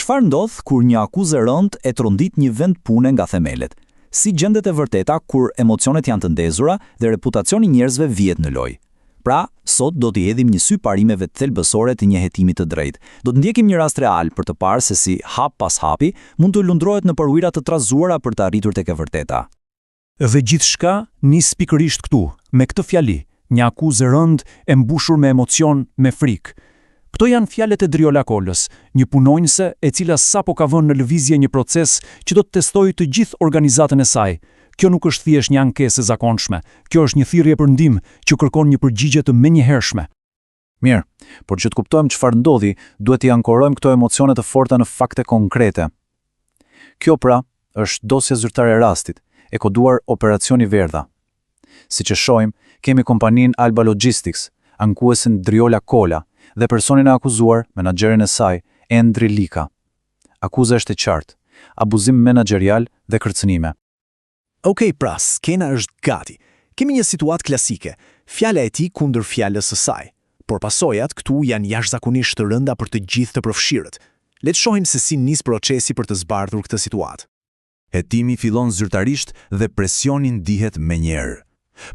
çfarë ndodh kur një akuzë e rëndë e trondit një vend pune nga themelet? Si gjendet e vërteta kur emocionet janë të ndezura dhe reputacioni i njerëzve vihet në lojë? Pra, sot do t'i hedhim një sy parimeve të thelbësore të një hetimi të drejtë. Do të ndjekim një rast real për të parë se si hap pas hapi mund të lundrohet në përujra të trazuara për të arritur tek e vërteta. Dhe gjithçka nis pikërisht këtu, me këtë fjali, një akuzë e rëndë e mbushur me emocion, me frikë. Këto janë fjalët e Driola Kolës, një punonjëse e cila sapo ka vënë në lëvizje një proces që do të testojë të gjithë organizatën e saj. Kjo nuk është thjesht një ankesë e zakonshme, kjo është një thirrje për ndihmë që kërkon një përgjigje të menjëhershme. Mirë, por që të kuptojmë çfarë ndodhi, duhet t'i ankorojmë këto emocione të forta në fakte konkrete. Kjo pra është dosja zyrtare e rastit, e koduar Operacioni Verdha. Siç e shohim, kemi kompaninë Alba Logistics, ankuesin Driola Kola dhe personin e akuzuar, menaxherin e saj, Endri Lika. Akuza është e qartë: abuzim menaxherial dhe kërcënime. Okej, pra, skena është gati. Kemi një situatë klasike, fjala e tij kundër fjalës së saj. Por pasojat këtu janë jashtëzakonisht të rënda për të gjithë të përfshirët. Le të shohim se si nis procesi për të zbardhur këtë situatë. Hetimi fillon zyrtarisht dhe presioni ndihet menjëherë.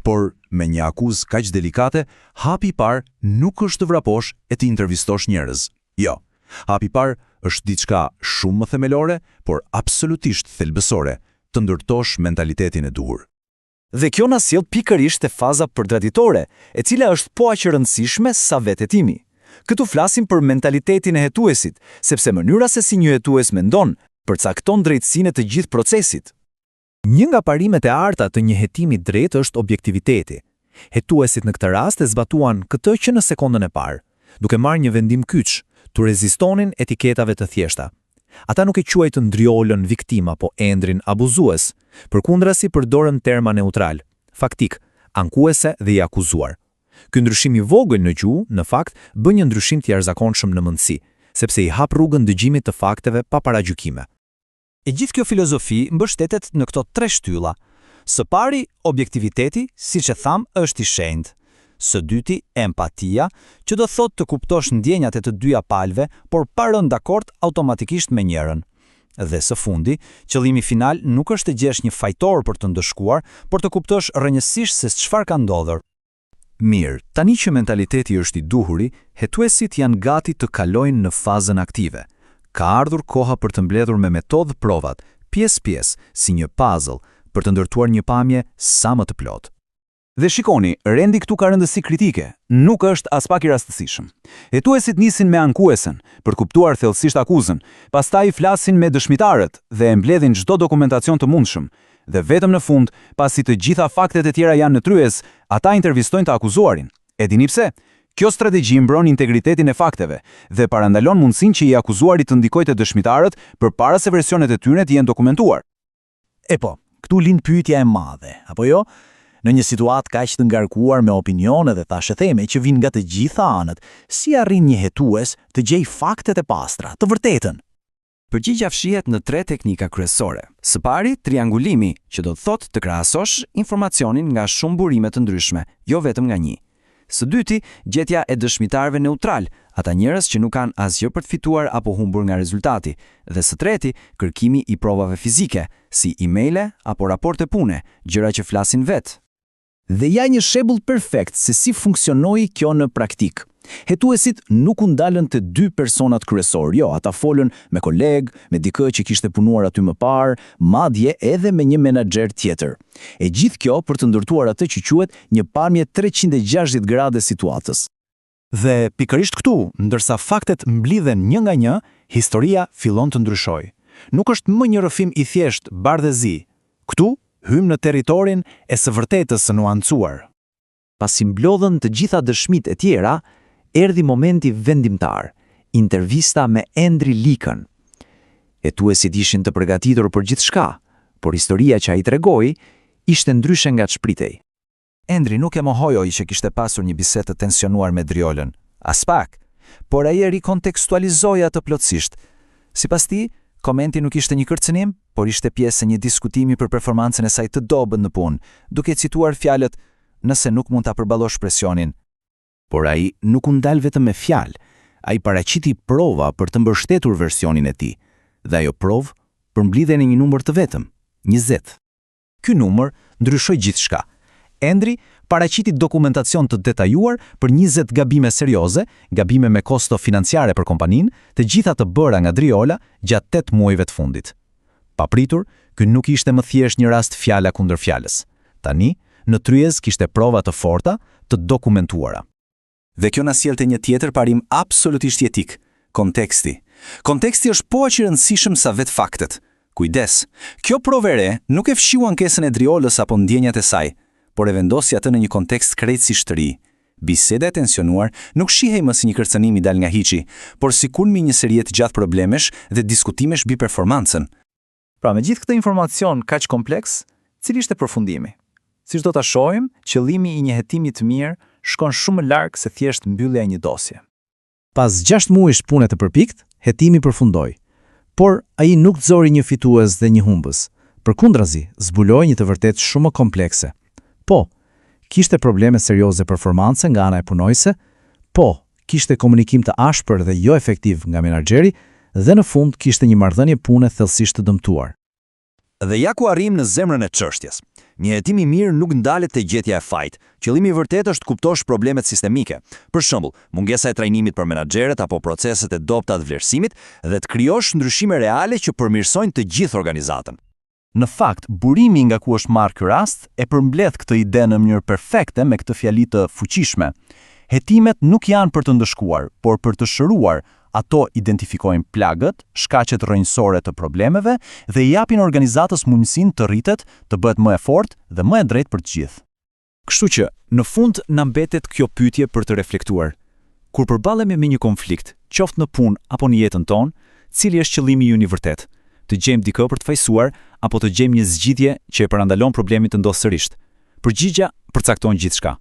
Por me një akuzë kaq delikate, hapi i parë nuk është të vraposh e të intervistosh njerëz. Jo, hapi i parë është diçka shumë më themelore, por absolutisht thelbësore, të ndërtosh mentalitetin e duhur. Dhe kjo na sjell pikërisht te faza përgatitore, e cila është po aq e rëndësishme sa vetë hetimi. Këtu flasim për mentalitetin e hetuesit, sepse mënyra se si një hetues mendon përcakton drejtësinë e të gjithë procesit. Një nga parimet e arta të një hetimi drejt është objektiviteti. Hetuesit në këtë rast e zbatuan këtë që në sekondën e parë, duke marrë një vendim kyç, tu rezistonin etiketave të thjeshta. Ata nuk e quajtën Driolën viktima, po Endrin abuzues, përkundrazi përdorën terma neutral, faktik, ankuese dhe i akuzuar. Ky ndryshim i vogël në gjuhë, në fakt, bën një ndryshim të jashtëzakonshëm në mendësi, sepse i hap rrugën dëgjimit të fakteve pa paragjykime. E gjithë kjo filozofi mbështetet në këto tre shtylla. Së pari, objektiviteti, siç e tham, është i shenjtë. Së dyti, empatia, që do thotë të kuptosh ndjenjat e të dyja palëve, por pa rënë dakord automatikisht me njërin. Dhe së fundi, qëllimi final nuk është të gjesh një fajtor për të ndëshkuar, por të kuptosh rrënjësisht se çfarë ka ndodhur. Mirë, tani që mentaliteti është i duhuri, hetuesit janë gati të kalojnë në fazën aktive. Ka ardhur koha për të mbledhur me metodë provat, pjesë-pjesë, si një puzzle, për të ndërtuar një pamje sa më të plotë. Dhe shikoni, rendi këtu ka rëndësi kritike, nuk është as pak i rastësishëm. Hetuesit nisin me ankuesen, për kuptuar thellësisht akuzën, pastaj flasin me dëshmitarët dhe e mbledhin çdo dokumentacion të mundshëm, dhe vetëm në fund, pasi të gjitha faktet e tjera janë në tryez, ata intervistojnë të akuzuarin. E dini pse? Kjo strategji mbron integritetin e fakteve dhe parandalon mundësinë që i akuzuari të ndikojë te dëshmitarët përpara se versionet e tyre të jenë dokumentuar. E po, këtu lind pyetja e madhe, apo jo? Në një situatë kaq të ngarkuar me opinione dhe thashë theme që vijnë nga të gjitha anët, si arrin një hetues të gjejë faktet e pastra, të vërtetën? Përgjigjja fshihet në tre teknika kryesore. Së pari, triangulimi, që do të thotë të krahasosh informacionin nga shumë burime të ndryshme, jo vetëm nga një. Së dyti, gjetja e dëshmitarëve neutral, ata njerëz që nuk kanë asgjë për të fituar apo humbur nga rezultati. Dhe së treti, kërkimi i provave fizike, si emaile apo raporte pune, gjëra që flasin vetë. Dhe ja një shembull perfekt se si funksionoi kjo në praktik. Hetuesit nuk u ndalën të dy personat kryesor, jo, ata folën me koleg, me dikë që kishte punuar aty më parë, madje edhe me një menaxher tjetër. E gjithë kjo për të ndërtuar atë që quhet një pamje 360 gradë situatës. Dhe pikërisht këtu, ndërsa faktet mblidhen një nga një, historia fillon të ndryshojë. Nuk është më një rrëfim i thjesht bardhëzi. Këtu hym në territorin e së vërtetës së nuancuar. Pasi mblodhen të gjitha dëshmitë e tjera, erdhi momenti vendimtar, intervista me Endri Likën. Hetuesit ishin të përgatitur për gjithçka, por historia që ai tregoi ishte ndryshe nga ç'pritej. Endri nuk e mohoi që kishte pasur një bisedë të tensionuar me Driolën, as pak, por ai e rikontekstualizoi atë plotësisht. Sipas tij, komenti nuk ishte një kërcënim, por ishte pjesë e një diskutimi për performancën e saj të dobët në punë, duke cituar fjalët: "Nëse nuk mund ta përballosh presionin." Por ai nuk u ndal vetëm me fjalë. Ai paraqiti prova për të mbështetur versionin e tij, dhe ajo provë përmblidhej në një numër të vetëm, 20. Ky numër ndryshoi gjithçka. Endri paraqiti dokumentacion të detajuar për 20 gabime serioze, gabime me kosto financiare për kompaninë, të gjitha të bëra nga Driola gjatë 8 muajve të fundit. Papritur, ky nuk ishte më thjesht një rast fjala kundër fjalës. Tani, në tryez kishte prova të forta, të dokumentuara. Dhe kjo na sjellte një tjetër parim absolutisht jetik, konteksti. Konteksti është po aq i rëndësishëm sa vetë faktet. Kujdes, kjo provë e re nuk e fshiu ankesën e Driolës apo ndjenjat e saj, por e vendosi atë në një kontekst krejtësisht të ri. Biseda e tensionuar nuk shihej më si një kërcënim i dal nga hiçi, por si kulmi i një serie të gjatë problemesh dhe diskutimesh mbi performancën. Pra, me gjithë këtë informacion kaq kompleks, cili ishte përfundimi? Siç do ta shohim, qëllimi i një hetimi të mirë shkon shumë larg se thjesht mbyllja e një dosje. Pas 6 muajsh pune të përpikt, hetimi përfundoi. Por ai nuk zori një fitues dhe një humbës. Përkundrazi, zbuloi një të vërtet shumë më komplekse. Po, kishte probleme serioze performance nga ana e punojse, po, kishte komunikim të ashpër dhe jo efektiv nga menaxheri, dhe në fund kishte një marrëdhënie pune thellësisht të dëmtuar. Dhe ja ku arrim në zemrën e çështjes. Një hetim i mirë nuk ndalet te gjetja e fajt. Qëllimi i vërtet është të kuptosh problemet sistemike. Për shembull, mungesa e trajnimit për menaxherët apo proceset e dobta të vlerësimit dhe të krijosh ndryshime reale që përmirësojnë të gjithë organizatën. Në fakt, burimi nga ku është marrë ky rast e përmbledh këtë ide në mënyrë perfekte me këtë fjali të fuqishme. Hetimet nuk janë për të ndëshkuar, por për të shëruar. Ato identifikojnë plagët, shkaqet rrënjësore të problemeve dhe i japin organizatës mundësinë të rritet, të bëhet më e fortë dhe më e drejtë për të gjithë. Kështu që, në fund na mbetet kjo pyetje për të reflektuar. Kur përballemi me një konflikt, qoftë në punë apo në jetën tonë, cili është qëllimi ynë i vërtet? Të gjejmë dikë për të fajsuar apo të gjejmë një zgjidhje që e parandalon problemin të ndodhë sërish? Përgjigjja përcakton gjithçka.